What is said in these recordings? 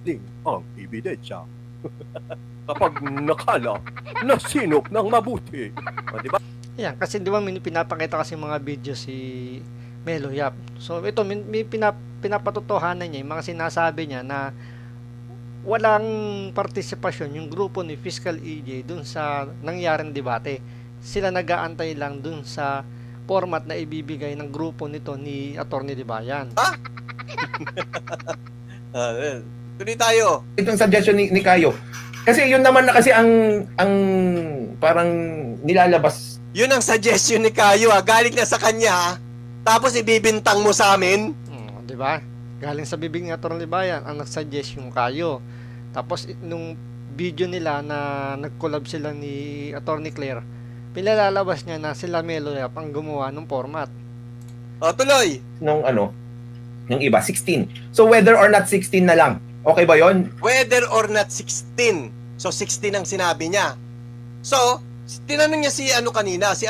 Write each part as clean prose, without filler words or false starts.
dumating ang ebidensya. Kapag nakala na sinop ng mabuti. O, di ba? Yan, kasi di ba pinapakita kasi mga video si Melo Yap. So ito, may pinapatotohanan niya, yung mga sinasabi niya na walang partisipasyon yung grupo ni Fiscal EJ dun sa nangyaring debate. Sila nag-aantay lang dun sa format na ibibigay ng grupo nito ni Atty. Libayan. Ha? Tuloy tayo. Itong suggestion ni Kayo. Kasi yun naman na kasi ang parang nilalabas. Yun ang suggestion ni Kayo, galing na sa kanya, tapos ibibintang mo sa amin. Di ba? Galing sa bibig ni Atty. Libayan ang nag-suggest yung Kayo. Tapos nung video nila na nag-collab sila ni Atty. Claire, pinalalabas niya na sila Melo Yap ang gumawa ng format. O, tuloy. Nung iba 16. So whether or not 16 na lang. Okay ba 'yon? Whether or not 16. So 16 ang sinabi niya. So, tinanong niya si kanina, si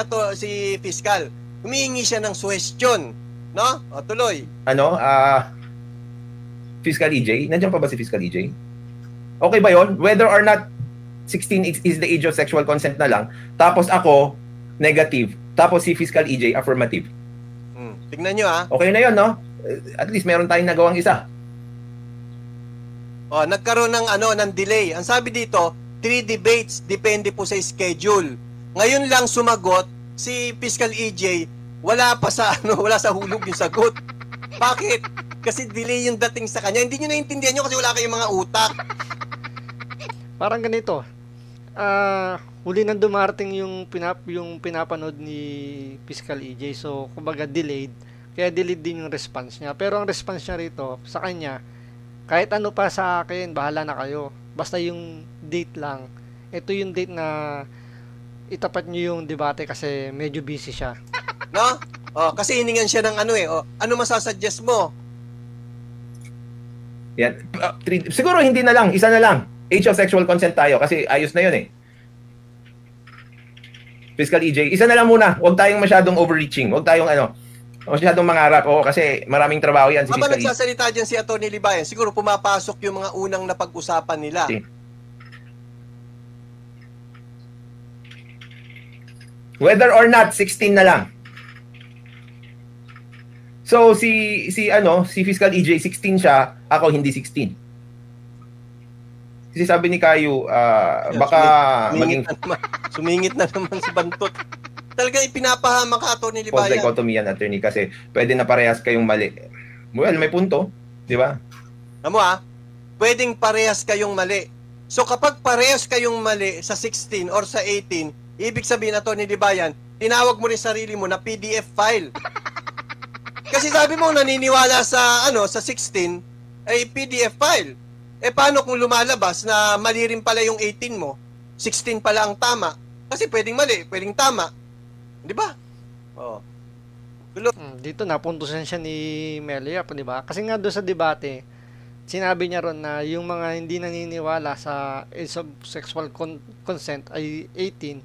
Fiscal. Humihingi siya ng suggestion, no? O, tuloy. Fiscal EJ? Nandiyan pa ba si Fiscal EJ? Okay ba 'yon? Whether or not 16 is the age of sexual consent na lang. Tapos ako negative. Tapos si Fiscal EJ affirmative. Tignan niyo Okay na 'yon, no? At least meron tayong nagawang isa. O, nagkaroon ng delay. Ang sabi dito, 3 debates, depende po sa schedule. Ngayon lang sumagot si Fiscal EJ, wala sa hulog yung sagot. Bakit? Kasi delay yung dating sa kanya. Hindi nyo naintindihan nyo kasi wala kayong mga utak. Parang ganito. Huli nang dumarating yung pinapanood ni Fiscal EJ. So, kumbaga delayed. Kaya delayed din yung response niya. Pero ang response niya rito, sa kanya, kahit ano pa sa akin, bahala na kayo. Basta yung date lang. Ito yung date na itapat nyo yung debate kasi medyo busy siya. No? Kasi hiningan siya ng ano masasuggest mo? Yan. Siguro hindi na lang, isa na lang. Age of sexual consent tayo kasi ayos na yun eh. Fiscal EJ, isa na lang muna. Huwag tayong masyadong overreaching. Huwag tayong masyadong mangarap. Kasi maraming trabaho yan si Fiscal EJ. Fiscal EJ. Nagsasalita dyan si Atty. Libayan, siguro pumapasok yung mga unang napag-usapan nila. Okay. Whether or not 16 na lang. So si Fiscal EJ 16 siya, ako hindi 16. Kasi sabi ni Kayo, baka sumingit na naman si Bantot. Talaga ipinapahama ka, Atty. Libayan. False dichotomy yan, attorney, kasi pwede na parehas kayong mali. Well, may punto, di ba? Amo pwedeng parehas kayong mali. So kapag parehas kayong mali sa 16 or sa 18, ibig sabihin, Atty. Libayan, tinawag mo rin sarili mo na PDF file. Kasi sabi mo naniniwala sa sa 16 ay PDF file. Paano kung lumalabas na mali rin pala yung 18 mo? 16 pala ang tama. Kasi pwedeng mali, pwedeng tama. Di ba? Dito napuntusan siya ni Melo Yap, di ba? Kasi nga doon sa debate, sinabi niya ron na yung mga hindi naniniwala sa age of sexual consent ay 18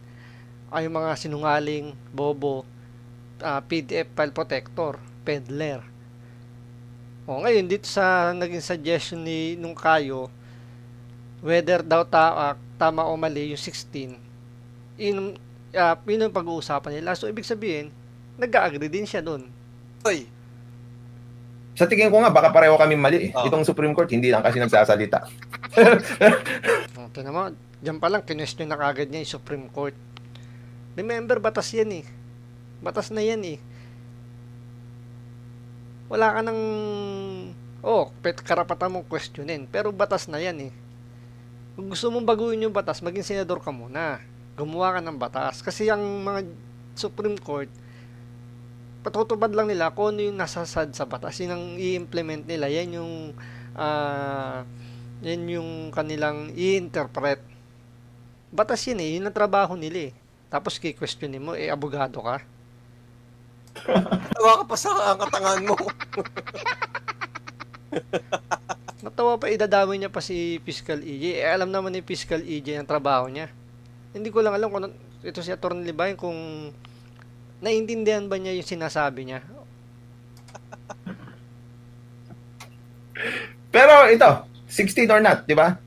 ay mga sinungaling, bobo, PDF file protector, peddler. Ngayon dito sa naging suggestion nung Kayo, whether daw tama o mali yung 16, yun yung pag-uusapan nila. So ibig sabihin, nag-agree din siya doon. Oy. Sa tingin ko nga, baka pareho kami mali. Itong Supreme Court, hindi lang kasi nagsasalita. Okay naman, dyan pa lang, kinwestiyon na kagad niya yung Supreme Court. Remember, batas yan eh. Batas na yan eh. Wala ka ng karapatan mong questionin, pero batas na yan eh. Kung gusto mong baguhin yung batas, maging senador ka muna. Gumawa ka ng batas. Kasi ang mga Supreme Court, patutupad lang nila kung ano yung nasasad sa batas. Yun ang i-implement nila. Yan yung kanilang i-interpret. Batas yun eh. Yun ang trabaho nila eh. Tapos ki-questionin mo, abogado ka. Tawa ka pa sa katangan mo. Natawa pa, idadamay niya pa si Fiscal EJ. Alam naman ni Fiscal EJ ang trabaho niya. Hindi ko lang alam kung ito si Atty. Libayan kung naiintindihan ba niya yung sinasabi niya. Pero ito, 16 or not, di ba?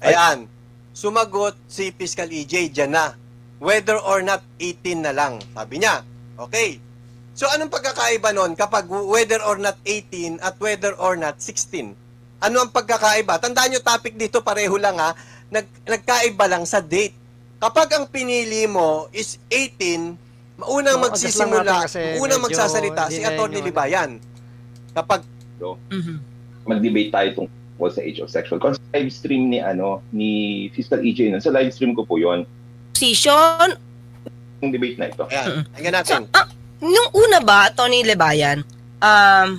Ayan. Sumagot si Fiscal EJ dyan na. Whether or not 18 na lang. Sabi niya. Okay. So, anong pagkakaiba nun kapag whether or not 18 at whether or not 16? Ano ang pagkakaiba? Tandaan nyo, topic dito pareho lang ha. Nagkaiba lang sa date. Kapag ang pinili mo is 18, maunang So, magsisimula, adjust lang natin kasi unang medyo magsasalita hindi si na Atty. yun yung Libayan. Kapag mag-debate tayo tungkol sa age of sexual consent. Live stream ni Fiscal EJ nun. Sa live stream ko po yon Position. yung debate na ito. ayan, hanggang natin. Nung una ba, Tony Lebayan, ang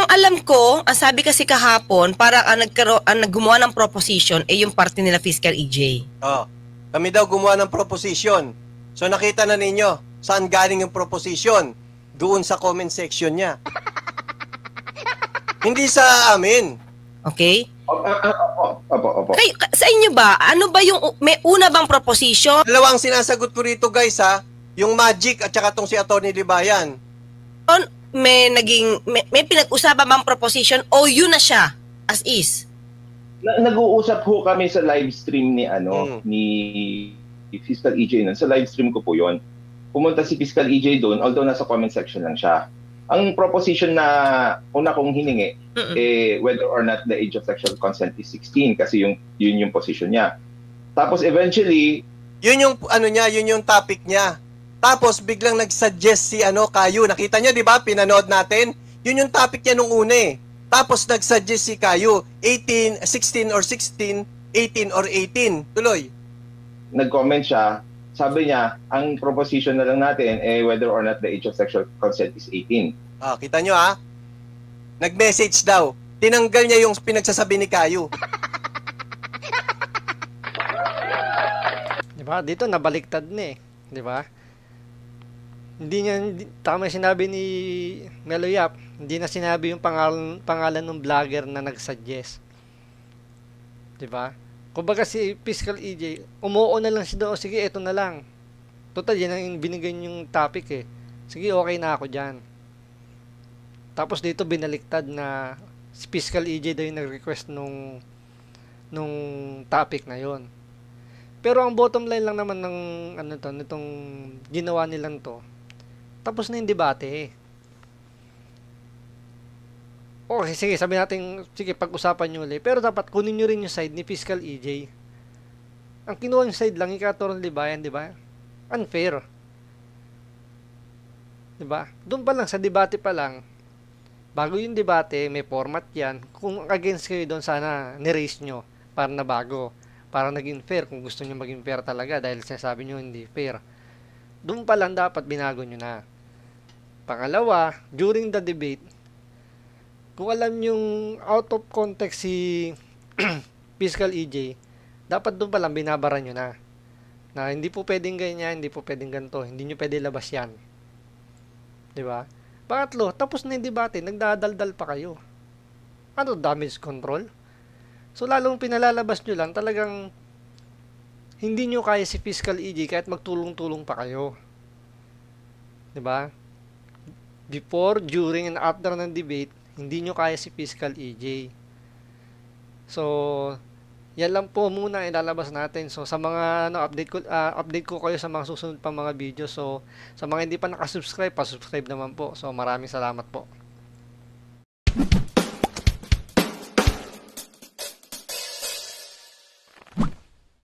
alam ko, ang sabi kasi kahapon, parang ang naggumawa ng proposition ay yung party nila Fiscal EJ. Oh, kami daw gumawa ng proposition. So nakita na ninyo saan galing yung proposition. Doon sa comment section niya. Hindi sa amin. Okay? Opo. Sa inyo ba, ano ba yung, may una bang proposition? Dalawang sinasagot ko rito guys ha. Yung Magic at saka tong si Atty. Libayan. May pinag-usapan bang proposition o yun na siya, as is? Nag-uusap ho kami sa live stream ni Fiscal EJ nun. Sa live stream ko po yon. Pumunta si Fiscal EJ doon, although nasa comment section lang siya. Ang proposition na una kong hiningi, whether or not the age of sexual consent is 16 kasi yun yung position niya. Tapos eventually, Yun yung yun yung topic niya. Tapos biglang nag-suggest si Kayo. Nakita niyo 'di ba? Pinanood natin. Yun yung topic niya nung una eh. Tapos nag-suggest si Kayo, 16 or 16, 18 or 18. Tuloy. nag-comment siya, sabi niya, ang proposition na lang natin whether or not the age of sexual consent is 18. Ah, kita nyo ha? Nag-message daw. Tinanggal niya yung pinagsasabi ni Kayo. Di ba? Dito nabaliktad na eh. Di ba? Tama yung sinabi ni Meloyap, hindi na sinabi yung pangalan ng vlogger na nag-suggest. Di ba? Kumbaga si Fiscal EJ, umuo na lang siya doon, sige, eto na lang. Total, yan ang binigay yung topic eh. Sige, okay na ako dyan. Tapos dito binaliktad na si Fiscal EJ daw yung nag-request nung topic na yon. Pero ang bottom line lang naman ng nitong ginawa nilang to, tapos na yung debate eh. Okay, sige, sabi natin, sige, pag-usapan nyo ulit. Pero dapat kunin nyo rin yung side ni Fiscal EJ. Ang kinuha yung side lang, Ikatorong Libayan, di ba? Unfair. Di ba? Doon pa lang, sa debate pa lang, bago yung debate, may format yan. Kung against kayo doon, sana ni-raise nyo para na bago. Para naging fair, kung gusto nyo maging fair talaga, dahil sinasabi nyo hindi fair. Doon pa lang dapat binago nyo na. Pangalawa, during the debate, kung alam yung out of context si Fiscal EJ, dapat doon pa lang binabara nyo na. Na hindi po pwedeng ganyan, hindi po pwedeng ganito, hindi nyo pwede labas yan. Diba? Pangatlo, tapos na yung debate, nagdadaldal pa kayo. Ano, damage control? So lalong pinalalabas nyo lang, talagang hindi nyo kaya si Fiscal EJ kahit magtulong-tulong pa kayo. Diba? Before, during, and after ng debate, hindi nyo kaya si Fiscal EJ. So, yan lang po muna ilalabas natin. So, sa mga update ko kayo sa mga susunod pang mga video. So, sa mga hindi pa nakasubscribe, pa-subscribe naman po. So, maraming salamat po.